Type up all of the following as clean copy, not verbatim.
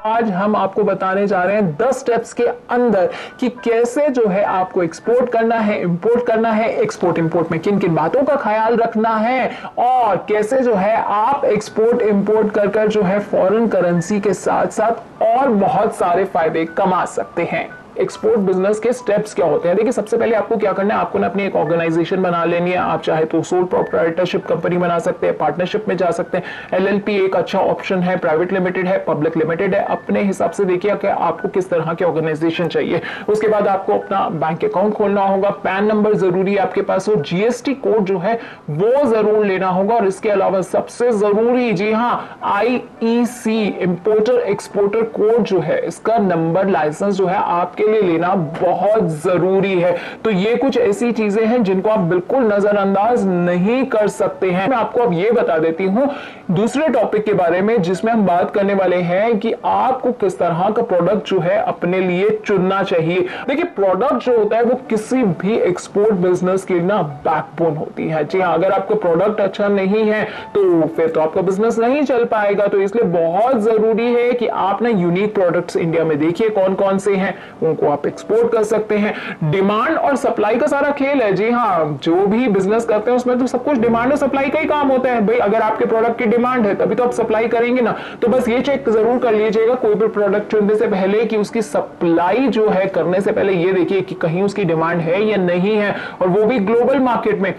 आज हम आपको बताने जा रहे हैं 10 स्टेप्स के अंदर कि कैसे जो है आपको एक्सपोर्ट करना है, इंपोर्ट करना है, एक्सपोर्ट इंपोर्ट में किन किन बातों का ख्याल रखना है और कैसे जो है आप एक्सपोर्ट इंपोर्ट कर कर जो है फॉरेन करेंसी के साथ साथ और बहुत सारे फायदे कमा सकते हैं। एक्सपोर्ट बिजनेस के स्टेप्स क्या होते हैं? देखिए, सबसे पहले आपको क्या करना है, आपको ना अपनी एक ऑर्गेनाइजेशन बना लेनी है। आप चाहे तो सोल प्रोप्राइटरशिप कंपनी बना सकते हैं, पार्टनरशिप में जा सकते हैं। एलएलपी एक अच्छा ऑप्शन है, प्राइवेट लिमिटेड है, पब्लिक लिमिटेड है। अपने हिसाब से देखिए कि आपको किस तरह की ऑर्गेनाइजेशन चाहिए। उसके बाद आपको अपना बैंक अकाउंट खोलना होगा, पैन नंबर जरूरी है आपके पास हो, जीएसटी कोड जो है वो जरूर लेना होगा और इसके अलावा सबसे जरूरी, जी हाँ, आईईसी इंपोर्टर एक्सपोर्टर कोड जो है, इसका नंबर लाइसेंस जो है आपके लिए लेना बहुत जरूरी है। तो ये कुछ ऐसी चीजें हैं जिनको आप बिल्कुल नजरअंदाज नहीं कर सकते हैं। मैं आपको अब ये बता देती हूं दूसरे टॉपिक के बारे में जिसमें हम बात करने वाले हैं कि आपको किस तरह का प्रोडक्ट जो है अपने लिए चुनना चाहिए। देखिए, प्रोडक्ट जो होता है वो किसी भी एक्सपोर्ट बिजनेस की ना बैकबोन होती है। जी हाँ, अगर आपका प्रोडक्ट अच्छा नहीं है तो फिर तो आपका बिजनेस नहीं चल पाएगा। तो इसलिए बहुत जरूरी है कि आप ना यूनिक प्रोडक्ट्स इंडिया में देखिए कौन कौन से हैं, उनको आप एक्सपोर्ट कर सकते हैं। डिमांड और सप्लाई का सारा खेल है। जी हाँ, जो भी बिजनेस करते हैं उसमें तो सब कुछ डिमांड और सप्लाई का ही काम होता है। भाई, अगर आपके प्रोडक्ट की डिमांड है तभी तो आप सप्लाई करेंगे ना। तो बस ये चेक जरूर कर लीजिएगा कोई भी प्रोडक्ट चुनने से पहले कि उसकी सप्लाई जो है करने से पहले ये देखिए कि कहीं उसकी डिमांड है या नहीं है, और वो भी ग्लोबल मार्केट में।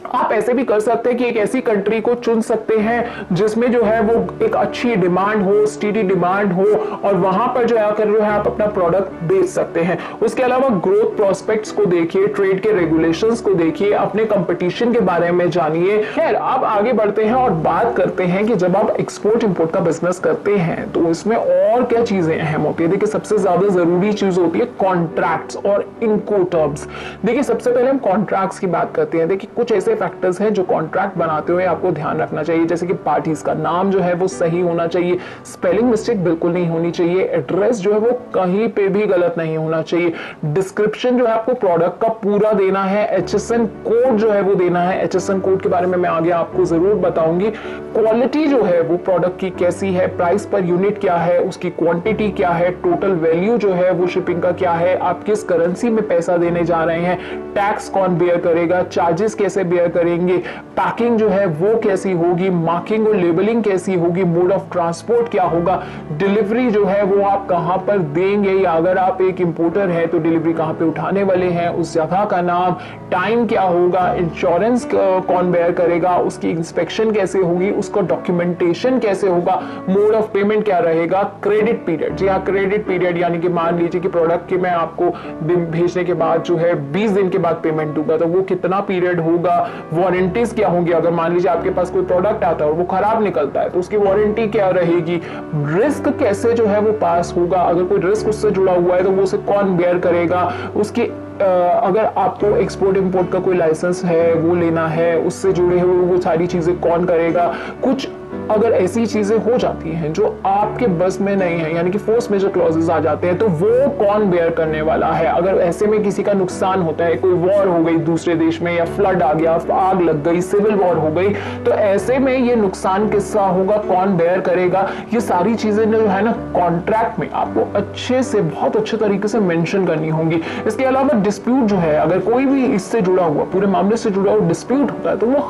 आप ऐसे भी कर सकते हैं कि एक ऐसी कंट्री को चुन सकते हैं जिसमें जो है वो एक अच्छी डिमांड हो, स्टीडी डिमांड हो, और वहां पर जो है आप अपना प्रोडक्ट बेच सकते हैं। उसके अलावा ग्रोथ प्रोस्पेक्ट्स को देखिए, ट्रेड के रेगुलेशंस को देखिए, अपने कंपटीशन के बारे में जानिए। खैर, अब आगे बढ़ते हैं और बात करते हैं कि जब आप एक्सपोर्ट इंपोर्ट का बिजनेस करते हैं तो इसमें और क्या चीजें अहम होती है। देखिए, सबसे ज्यादा जरूरी चीज होती है कॉन्ट्रैक्ट्स और इनकोटर्म्स। देखिए, सबसे पहले हम कॉन्ट्रैक्ट्स की बात करते हैं। देखिए, कुछ ऐसे फैक्टर्स हैं जो कॉन्ट्रैक्ट बनाते हुए आपको ध्यान रखना चाहिए, जैसे कि पार्टीज का नाम जो है वो सही होना चाहिए, स्पेलिंग मिस्टेक बिल्कुल नहीं होनी चाहिए, एड्रेस जो है वो कहीं पे भी गलत नहीं होना चाहिए, डिस्क्रिप्शन जो है आपको प्रोडक्ट का पूरा देना है, एचएसएन कोड जो है वो देना है। एचएसएन कोड के बारे में मैं आगे आपको जरूर बताऊंगी। क्वालिटी जो है वो प्रोडक्ट की कैसी है, प्राइस पर यूनिट क्या है, उसकी क्वांटिटी क्या है, टोटल वैल्यू जो है वो शिपिंग का क्या है, आप किस करेंसी में पैसा देने जा रहे हैं, टैक्स कौन बेयर करेगा, चार्जेस कैसे बेयर करेंगे, पैकिंग जो है वो कैसी होगी, मार्किंग और लेबलिंग कैसी होगी, मोड ऑफ ट्रांसपोर्ट क्या होगा, डिलीवरी जो है वो आप कहां पर देंगे, या अगर आप एक इंपोर्टर है तो डिलीवरी कहां पे उठाने वाले हैं, उस जगह का नाम, टाइम क्या होगा, इंश्योरेंस कौन बेयर करेगा, उसकी इंस्पेक्शन कैसे होगी, उसका डॉक्यूमेंटेशन कैसे होगा, मोड ऑफ पेमेंट क्या रहेगा, क्रेडिट पीरियड। जी हाँ, क्रेडिट पीरियड यानी कि मान लीजिए कि प्रोडक्ट की मैं आपको भेजने के बाद जो है 20 दिन के बाद पेमेंट दूंगा, तो वो कितना पीरियड होगा, वारंटीज क्या होंगी, अगर मान लीजिए आपके पास कोई प्रोडक्ट आता है और वो खराब निकलता है तो उसकी वारंटी क्या रहेगी, रिस्क कैसे जो है वो पास होगा, अगर कोई रिस्क उससे जुड़ा हुआ है तो वो उसे कौन बेयर करेगा, उसकी अगर आपको एक्सपोर्ट इंपोर्ट का कोई लाइसेंस है वो लेना है, उससे जुड़े हुए वो सारी चीजें कौन करेगा। कुछ अगर ऐसी चीजें हो जाती हैं जो आपके बस में नहीं है, यानी कि फोर्स मेजर क्लॉजेस आ जाते हैं, तो वो कौन बेयर करने वाला है। अगर ऐसे में किसी का नुकसान होता है, कोई वॉर हो गई दूसरे देश में, या फ्लड आ गया, आग लग गई, सिविल वॉर हो गई, तो ऐसे में ये नुकसान किसका होगा, कौन बेयर करेगा, ये सारी चीजें जो है ना कॉन्ट्रैक्ट में आपको अच्छे से, बहुत अच्छे तरीके से मेंशन करनी होंगी। इसके अलावा डिस्प्यूट जो है, अगर कोई भी इससे जुड़ा हुआ, पूरे मामले से जुड़ा हुआ डिस्प्यूट होता है तो वो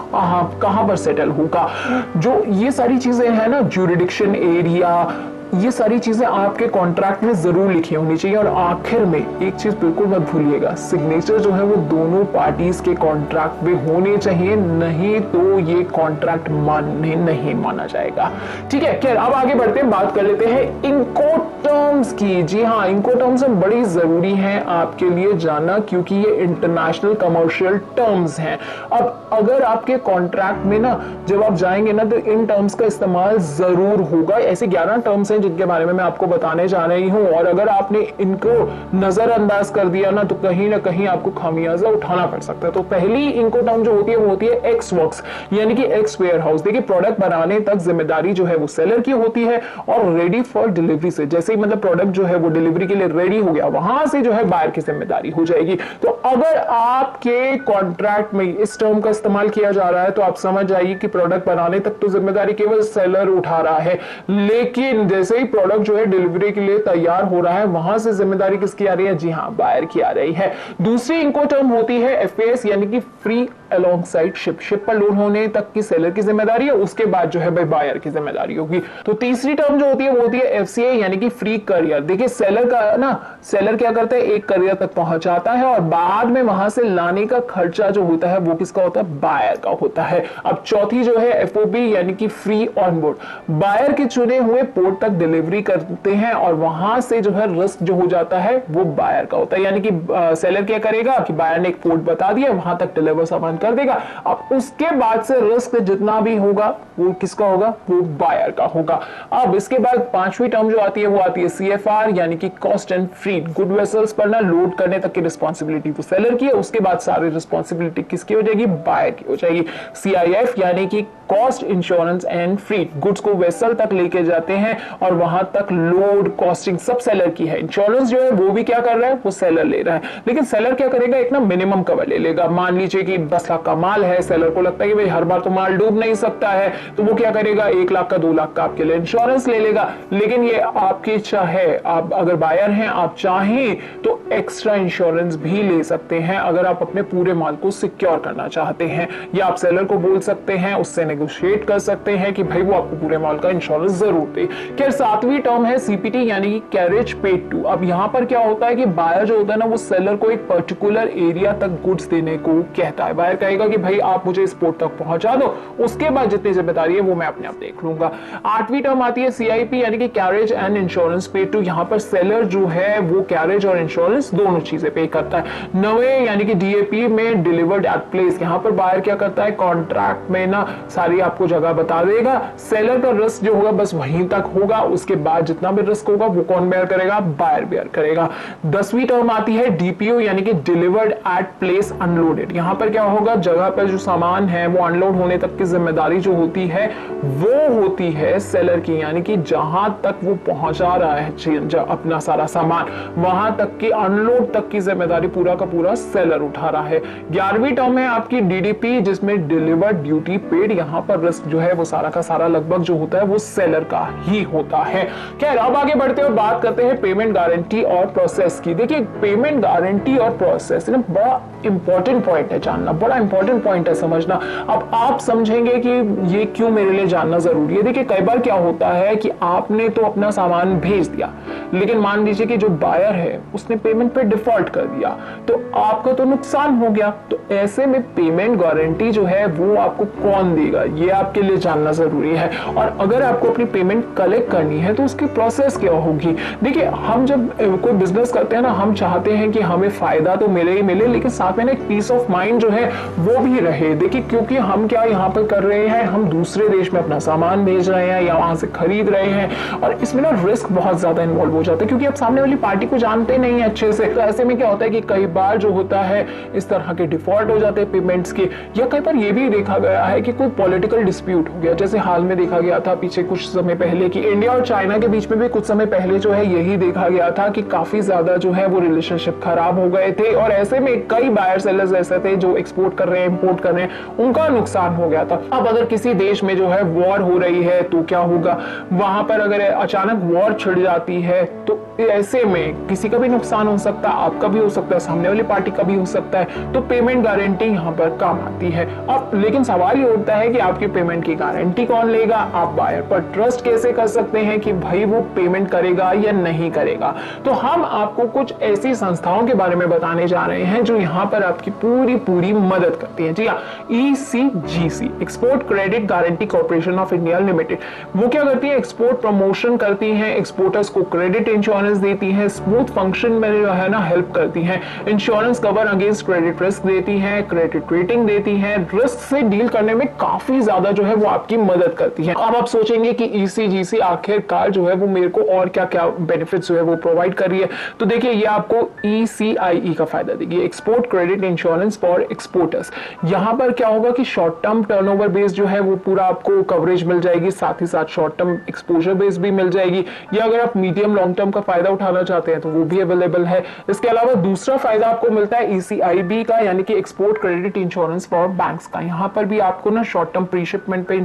कहां पर सेटल होगा। जो ये सारी चीजें हैं ना, ज्यूरिडिक्शन एरिया, ये सारी चीजें आपके कॉन्ट्रैक्ट में जरूर लिखी होनी चाहिए। और आखिर में एक चीज बिल्कुल मत भूलिएगा, सिग्नेचर जो है वो दोनों पार्टीज के कॉन्ट्रैक्ट में होने चाहिए, नहीं तो ये कॉन्ट्रैक्ट नहीं माना जाएगा। ठीक है, खैर अब आगे बढ़ते हैं, बात कर लेते हैं इंकोटर्म्स की। जी हाँ, इंकोटर्म्स बड़ी जरूरी हैं आपके लिए जानना, क्योंकि ये इंटरनेशनल कमर्शियल टर्म्स हैं। अब अगर आपके कॉन्ट्रैक्ट में ना जब आप जाएंगे ना तो इन टर्म्स का इस्तेमाल जरूर होगा। ऐसे 11 टर्म्स हैं जिनके बारे में मैं आपको बताने जा रही हूं, और अगर आपने इनको नजरअंदाज कर दिया ना तो कहीं ना कहीं आपको खामियाजा उठाना पड़ सकता है। तो पहली इनको टर्म जो होती है वो होती है एक्स वर्क्स, यानी कि एक्स वेयर हाउस। देखिए, प्रोडक्ट बनाने तक जिम्मेदारी जो है वो सेलर की होती है, और रेडी फॉर डिलीवरी से, जैसे ही मतलब प्रोडक्ट जो है वो डिलीवरी के लिए रेडी हो गया, वहां से जो है बायर की जिम्मेदारी हो जाएगी। तो अगर आपके कॉन्ट्रैक्ट में इस टर्म का इस्तेमाल किया जा रहा है तो आप समझ जाइए कि प्रोडक्ट बनाने तक तो जिम्मेदारी केवल सेलर उठा रहा है, लेकिन जैसे जैसे ही प्रोडक्ट जो है डिलीवरी के लिए तैयार हो रहा है, वहां से जिम्मेदारी किसकी आ रही है? जी हाँ, बायर की आ रही है। दूसरी इंकोटर्म होती है एफएस, यानी कि फ्री अलोंगसाइड शिप। शिप पर लोड होने तक की सेलर की जिम्मेदारी है, उसके बाद जो है भाई बायर की जिम्मेदारी होगी। तो तीसरी टर्म जो होती है वो होती है एफसीए, यानी कि फ्री करियर। देखिए सेलर का ना, सेलर क्या करता है, एक करियर तक पहुंचाता है और बाद में वहां से लाने का खर्चा जो होता है वो किसका होता है? बायर का होता है। अब चौथी जो है एफओबी, यानी कि फ्री ऑन बोर्ड। बायर के चुने हुए पोर्ट तक डिलीवरी करते हैं और वहां से जो है रिस्क जो हो जाता है वो बायर का होता है। यानी कि सेलर क्या करेगा कि बायर ने एक पोर्ट बता दिया, वहां तक डिलीवर सामान कर देगा। अब उसके बाद से रिस्क जितना भी होगा वो किसका होगा? वो बायर का होगा। अब इसके बाद पांचवी टर्म जो आती है वो आती है सीएफआर, यानी कि कॉस्ट एंड फ्रीट। गुड वेसल्स पर ना लोड करने तक की रिस्पॉन्सिबिलिटी तो सेलर की है, उसके बाद सारी रिस्पॉन्सिबिलिटी किसकी हो जाएगी? बायर की हो जाएगी। सीआईएफ यानी कि कॉस्ट इंश्योरेंस एंड फ्रीट। गुड्स को वेसल तक लेके जाते हैं और वहां तक लोड कॉस्टिंग सब सेलर की है। इंश्योरेंस जो है वो भी क्या कर रहा है? वो सेलर ले रहा है। लेकिन सेलर क्या करेगा? एक ना मिनिमम कवर ले लेगा। मान लीजिए कि 10 लाख का माल है, सेलर को लगता है कि भाई हर बार तो माल डूब नहीं सकता है, तो वो क्या करेगा? 1 लाख का 2 लाख का आपके लिए इंश्योरेंस ले लेगा। लेकिन ये आपकी इच्छा है, आप अगर बायर हैं, आप चाहें तो एक्स्ट्रा इंश्योरेंस भी ले सकते हैं अगर आप अपने पूरे माल को सिक्योर करना चाहते हैं, या आप सेलर को बोल सकते हैं, उससे नेगोशिएट कर सकते हैं कि भाई वो आपको पूरे माल का इंश्योरेंस जरूर दे। खैर सातवीं टर्म है सीपीटी, यानी कि कैरेज पेड टू। अब यहां पर क्या होता है कि बायर जो होता है ना, वो सेलर को एक पर्टिकुलर एरिया तक गुड्स देने को कहता है। बायर कहेगा कि भाई आप मुझे इस पोर्ट तक पहुंचा दो, उसके बाद जितनी जिम्मेदारी है वो मैं अपने आप देख लूंगा। आठवीं टर्म आती है सीआईपी, यानी कि carriage and insurance paid to. यहां पर सेलर जो है वो कैरेज और इंश्योरेंस दोनों चीजें पे करता है। नवे यानी कि डीएपी में डिलीवर्ड एट प्लेस। यहां पर बायर क्या करता है? कॉन्ट्रैक्ट में ना सारी आपको जगह बता देगा। सेलर का रिस्क जो होगा बस वहीं तक होगा, उसके बाद जितना भी रिस्क होगा वो कौन बेयर करेगा? बायर बेयर करेगा। 10वीं टर्म आती है डीपीओ, यानी कि डिलीवर्ड एट प्लेस अनलोडेड। यहां पर क्या होगा? जगह पर जो सामान है वो अनलोड होने तक की जिम्मेदारी जो होती है वो होती है सेलर की, यानी कि जहां तक वो पहुंचा रहा है अपना सारा सामान, वहां तक की अनलोड तक की जिम्मेदारी पूरा का पूरा सेलर उठा रहा है। 11वीं टर्म है आपकी डीडीपी, जिसमें डिलीवर्ड ड्यूटी पेड। यहां पर रिस्क जो है वो सारा का सारा लगभग जो होता है वो सेलर का ही होता है। खैर अब आगे बढ़ते हैं, बात करते हैं पेमेंट गारंटी और प्रोसेस की। देखिए पेमेंट गारंटी और प्रोसेस ना बड़ा इंपॉर्टेंट पॉइंट है जानना, बड़ा इंपॉर्टेंट पॉइंट है समझना। अब आप समझेंगे कि ये क्यों मेरे लिए जानना जरूरी है। देखिए कई बार क्या होता है कि आपने तो अपना सामान भेज दिया, लेकिन मान लीजिए कि जो बायर है उसने पेमेंट पे डिफॉल्ट कर दिया, तो आपका तो नुकसान हो गया। तो ऐसे में पेमेंट गारंटी जो है वो आपको कौन देगा, ये आपके लिए जानना जरूरी है। और अगर आपको अपनी पेमेंट कलेक्ट करनी है तो उसकी प्रोसेस क्या होगी। देखिए हम जब कोई बिजनेस करते हैं ना, हम चाहते हैं कि हमें फायदा तो मिले ही मिले, लेकिन साथ में एक पीस ऑफ माइंड जो है वो भी रहे। देखिए क्योंकि हम क्या यहाँ पर कर रहे हैं, हम दूसरे देश में अपना सामान भेज रहे हैं या वहां से खरीद रहे हैं, और इसमें ना रिस्क बहुत ज्यादा इन्वॉल्व हो जाता है क्योंकि आप सामने वाली पार्टी को जानते नहीं है अच्छे से। तो ऐसे में क्या होता है कि कई बार जो होता है इस तरह के डिफॉल्ट हो जाते हैं पेमेंट्स के, या कई बार ये भी देखा गया है कि कोई पॉलिटिकल डिस्प्यूट हो गया। जैसे हाल में देखा गया था पीछे कुछ समय पहले कि इंडिया और चाइना के बीच में भी कुछ समय पहले जो है यही देखा गया था कि काफी ज्यादा जो है वो रिलेशनशिप खराब हो गए थे, और ऐसे में कई बायर सेलर्स ऐसे थे जो एक्सपोर्ट कर रहे हैं, इंपोर्ट कर रहे हैं, उनका नुकसान हो गया था। अब अगर किसी देश में जो है वॉर हो रही है तो क्या होगा, वहां पर अगर अचानक वॉर छिड़ जाती है तो ऐसे में किसी का भी नुकसान हो सकता है, आपका भी हो सकता है, सामने वाली पार्टी का भी हो सकता है। तो पेमेंट गारंटी यहाँ पर काम आती है। अब लेकिन सवाल ये उठता है कि आपकी पेमेंट की गारंटी कौन लेगा, आप बायर पर ट्रस्ट कैसे कर सकते हैं कि भाई वो पेमेंट करेगा या नहीं करेगा। तो हम आपको कुछ ऐसी संस्थाओं के बारे में बताने जा रहे हैं जो यहाँ पर आपकी पूरी मदद करती है। जी हाँ, ECGC, export credit guarantee corporation of India limited. वो क्या करती है, एक्सपोर्ट प्रमोशन करती है, एक्सपोर्टर्स को क्रेडिट इंश्योरेंस देती है, स्मूथ फंक्शन में जो है ना हेल्प करती है, insurance cover against credit risk देती है, क्रेडिट रेटिंग देती है, रिस्क से डील करने में काफी ज्यादा जो है वो आपकी मदद करती है। अब आप सोचेंगे कि ECGC आखिरकार जो है वो मेरे को और क्या क्या बेनिफिट्स जो है वो प्रोवाइड कर रही है। तो देखिए ये आपको ECIE का फायदा देगी, export credit insurance for exporters. यहां पर क्या होगा कि शॉर्ट टर्म टर्नओवर बेस जो है वो पूरा आपको कवरेज मिल जाएगी, साथ ही साथ शॉर्ट टर्म एक्सपोजर बेस भी मिल जाएगी, या अगर आप मीडियम लॉन्ग टर्म का फायदा उठाना चाहते हैं तो वो भी अवेलेबल है। इसके अलावा दूसरा फायदा आपको मिलता है ECIB का, यानी कि export credit insurance for banks का। यहाँ पर भी आपको ना शॉर्ट टर्म प्री शिपमेंट पे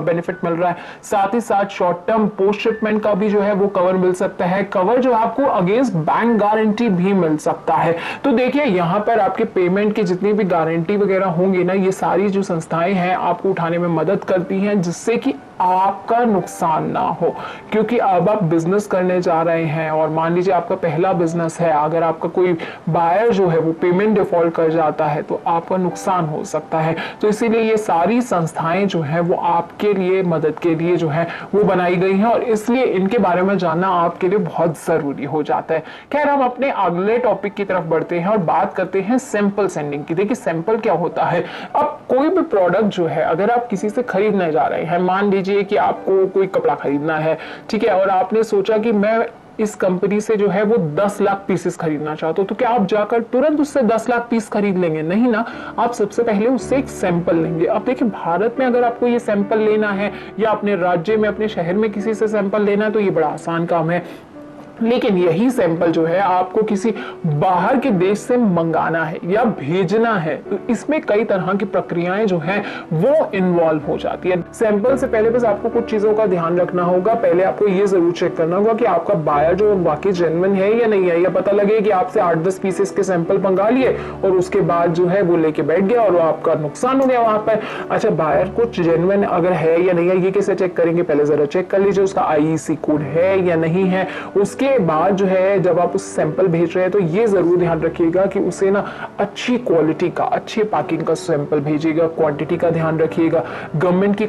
बेनिफिट मिल रहा है, साथ ही साथ शॉर्ट टर्म पोस्ट शिपमेंट का भी जो है वो कवर मिल सकता है, कवर जो आपको अगेंस्ट बैंक गारंटी भी मिल सकता है। तो देखिए यहाँ पर आपके पेमेंट की जितनी भी गारंटी वगैरह होंगी ना, ये सारी जो संस्थाएं हैं आपको उठाने में मदद करती हैं, जिससे कि आपका नुकसान ना हो। क्योंकि अब आप बिजनेस करने जा रहे हैं और मान लीजिए आपका पहला बिजनेस है, अगर आपका कोई बायर जो है वो पेमेंट डिफॉल्ट कर जाता है तो आपका नुकसान हो सकता है। तो इसीलिए ये सारी संस्थाएं जो है वो आपके लिए मदद के लिए जो है वो बनाई गई हैं, और इसलिए इनके बारे में जानना आपके लिए बहुत जरूरी हो जाता है। खैर, हम अपने अगले टॉपिक की तरफ बढ़ते हैं और बात करते हैं सैंपल सेंडिंग की। देखिए सैंपल क्या होता है। अब कोई भी प्रोडक्ट जो है अगर आप किसी से खरीदने जा रहे हैं, मान लीजिए कि आपको कोई कपड़ा खरीदना है, ठीक है, और आपने सोचा कि मैं इस कंपनी से जो है वो 10 लाख पीसेस खरीदना चाहते हो, तो क्या आप जाकर तुरंत उससे 10 लाख पीस खरीद लेंगे? नहीं ना, आप सबसे पहले उससे एक सैंपल लेंगे। अब देखिए भारत में अगर आपको ये सैंपल लेना है या अपने राज्य में अपने शहर में किसी से सैंपल लेना है तो ये बड़ा आसान काम है, लेकिन यही सैंपल जो है आपको किसी बाहर के देश से मंगाना है या भेजना है, तो इसमें कई तरह की प्रक्रियाएं जो है वो इन्वॉल्व हो जाती है। सैंपल से पहले बस आपको कुछ चीजों का ध्यान रखना होगा। पहले आपको ये जरूर चेक करना होगा कि आपका बायर जो वाकई जेन्युइन है या नहीं है। या पता लगे कि आपसे 8-10 पीसेस के सैंपल मंगा लिए और उसके बाद जो है वो लेके बैठ गया और आपका नुकसान हो गया वहां पर। अच्छा, बायर कुछ जेन्युइन अगर है या नहीं है ये कैसे चेक करेंगे? पहले जरा चेक कर लीजिए उसका IEC कोड है या नहीं है। उसके बाद जो है जब आप उस सैंपल भेज रहे हैं तो ये जरूर ध्यान रखिएगा कि उसे ना अच्छी क्वालिटी का, अच्छी पैकिंग का सैंपल भेजिएगा, क्वांटिटी का ध्यान रखिएगा। गवर्नमेंट की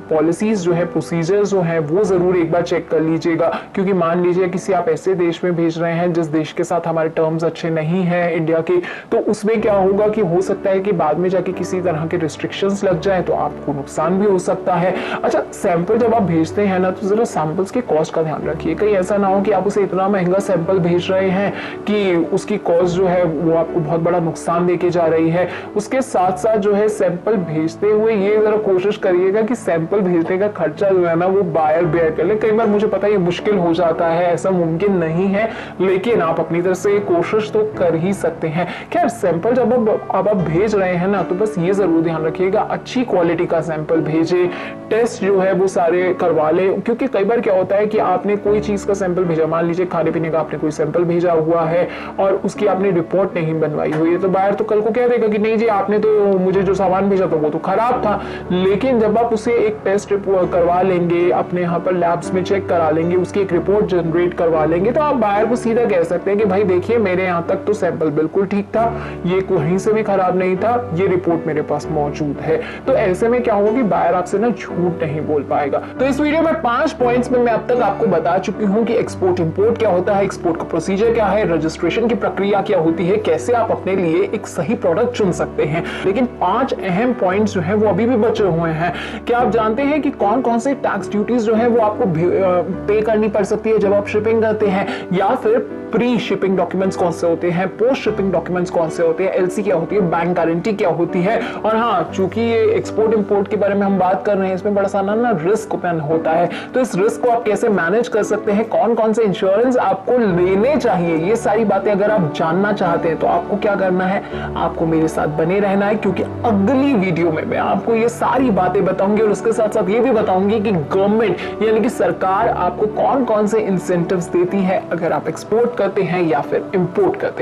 पॉलिसीज जो है, प्रोसीजर्स जो है वो जरूर एक बार चेक कर लीजिएगा, क्योंकि मान लीजिए किसी आप ऐसे देश में भेज रहे हैं जिस देश के साथ हमारे टर्म्स अच्छे नहीं है इंडिया के, तो उसमें क्या होगा कि हो सकता है कि बाद में जाके किसी तरह के रिस्ट्रिक्शंस लग जाए तो आपको नुकसान भी हो सकता है। अच्छा, सैंपल जब आप भेजते हैं ना तो जरा सैंपल्स की कॉस्ट का ध्यान रखिए। कहीं ऐसा ना हो कि आप उसे इतना महंगा सैंपल भेज रहे हैं कि उसकी कॉस्ट जो है वो आपको बहुत बड़ा नुकसान देके जा रही है। उसके साथ साथ जो है सैंपल भेजते हुए ये जरा कोशिश करिएगा कि सैंपल भेजने का खर्चा जो है ना वो बायर बेयर कर ले। कई बार मुझे पता है ये मुश्किल हो जाता है, ऐसा मुमकिन नहीं है, लेकिन आप अपनी तरफ से कोशिश तो कर ही सकते हैं। खैर, सैंपल जब आप भेज रहे हैं ना तो बस ये जरूर ध्यान रखिएगा अच्छी क्वालिटी का सैंपल भेजे, टेस्ट जो है वो सारे करवा ले। क्योंकि कई बार क्या होता है कि आपने कोई चीज का सैंपल भेजा, मान लीजिए खाने पीने का आपने कोई सैंपल भेजा हुआ है और उसकी आपने रिपोर्ट नहीं बनवाई हुई है, तो बायर तो कल को कह देगा कि नहीं जी आपने तो मुझे जो सामान भेजा था वो तो खराब था। लेकिन जब आप उसे एक टेस्ट करवा लेंगे, अपने यहाँ पर लैब्स में चेक करा लेंगे, उसकी एक रिपोर्ट जनरेट करवा लेंगे, तो आप बायर को सीधा कह सकते हैं कि भाई देखिए मेरे यहाँ तक तो सैंपल बिल्कुल ठीक था, ये कहीं से भी खराब नहीं था, ये रिपोर्ट मेरे पास मौजूद है। तो ऐसे में क्या होगा कि बायर आपसे ना झूठ नहीं बोल पाएगा। तो इस वीडियो में 5 पॉइंट्स में मैं अब तक आपको बता चुकी हूँ कि एक्सपोर्ट इंपोर्ट क्या होता है, एक्सपोर्ट का प्रोसीजर क्या है, रजिस्ट्रेशन की प्रक्रिया क्या होती है, कैसे आप अपने लिए एक सही प्रोडक्ट चुन सकते हैं। लेकिन 5 अहम पॉइंट्स जो हैं वो अभी भी बचे हुए हैं। क्या आप जानते हैं कि कौन कौन से टैक्स ड्यूटीज जो है वो आपको पे करनी पड़ सकती है जब आप शिपिंग करते हैं, या फिर प्री शिपिंग डॉक्यूमेंट्स कौन से होते हैं, पोस्ट शिपिंग डॉक्यूमेंट्स कौन से होते हैं, LC क्या होती है, बैंक गारंटी क्या होती है। और हाँ, चूंकि ये एक्सपोर्ट इंपोर्ट के बारे में हम बात कर रहे हैं, इसमें बड़ा सारा ना रिस्क ओपन होता है, तो इस रिस्क को आप कैसे मैनेज कर सकते हैं, कौन कौन से इंश्योरेंस आपको लेने चाहिए, ये सारी बातें अगर आप जानना चाहते हैं तो आपको क्या करना है, आपको मेरे साथ बने रहना है, क्योंकि अगली वीडियो में मैं आपको ये सारी बातें बताऊंगी और उसके साथ साथ ये भी बताऊंगी कि गवर्नमेंट यानी कि सरकार आपको कौन कौन से इंसेंटिव्स देती है अगर आप एक्सपोर्ट करते हैं या फिर इंपोर्ट करते हैं।